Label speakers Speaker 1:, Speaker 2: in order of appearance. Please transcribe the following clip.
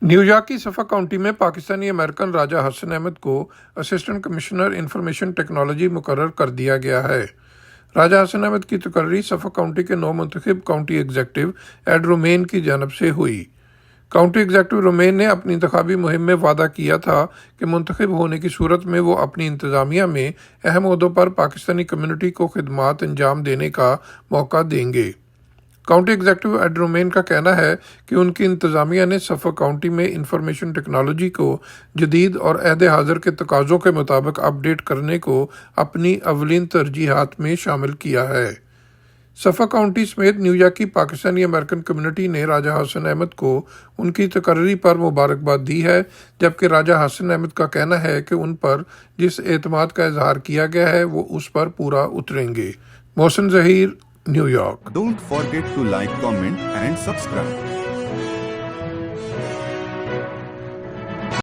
Speaker 1: New York की Suffolk county में Pakistani American राजा हसन अहमद को असिस्टेंट कमिश्नर इंफॉर्मेशन टेक्नोलॉजी मुकर्रर कर दिया गया है। राजा हसन अहमद की तकर्री सफ़क काउंटी के नौ मुंतखब काउंटी एग्जेक्टिव एड रोमेन की जानब से हुई। काउंटी एग्जेक्टिव रोमेन ने अपनी इंतखाबी मुहिम में वादा किया था कि मुंतखब होने की सूरत में वो अपनी इंतज़ामिया में अहम ओहदों पर पाकिस्तानी कम्यूनिटी को खिदमात अंजाम देने का मौका देंगे। काउंटी एग्जेक्टिव एड रोमेन का कहना है कि उनकी इंतज़ामिया ने सफ़क काउंटी में इंफॉर्मेशन टेक्नोलॉजी को जदीद और अहद हाज़र के तकाज़ों के मुताबिक अपडेट करने को अपनी अवलिन तरजीहात में शामिल किया है। सफ़क काउंटी समेत न्यूयॉर्क की पाकिस्तानी अमेरिकन कम्यूनिटी ने राजा हसन अहमद को उनकी तकर्री पर मुबारकबाद दी है, जबकि राजा हसन अहमद का कहना है कि उन पर जिस एतमाद का इजहार किया गया है वो उस पर पूरा उतरेंगे। Mohsin Zaheer, New York.
Speaker 2: Don't forget to like, comment and subscribe.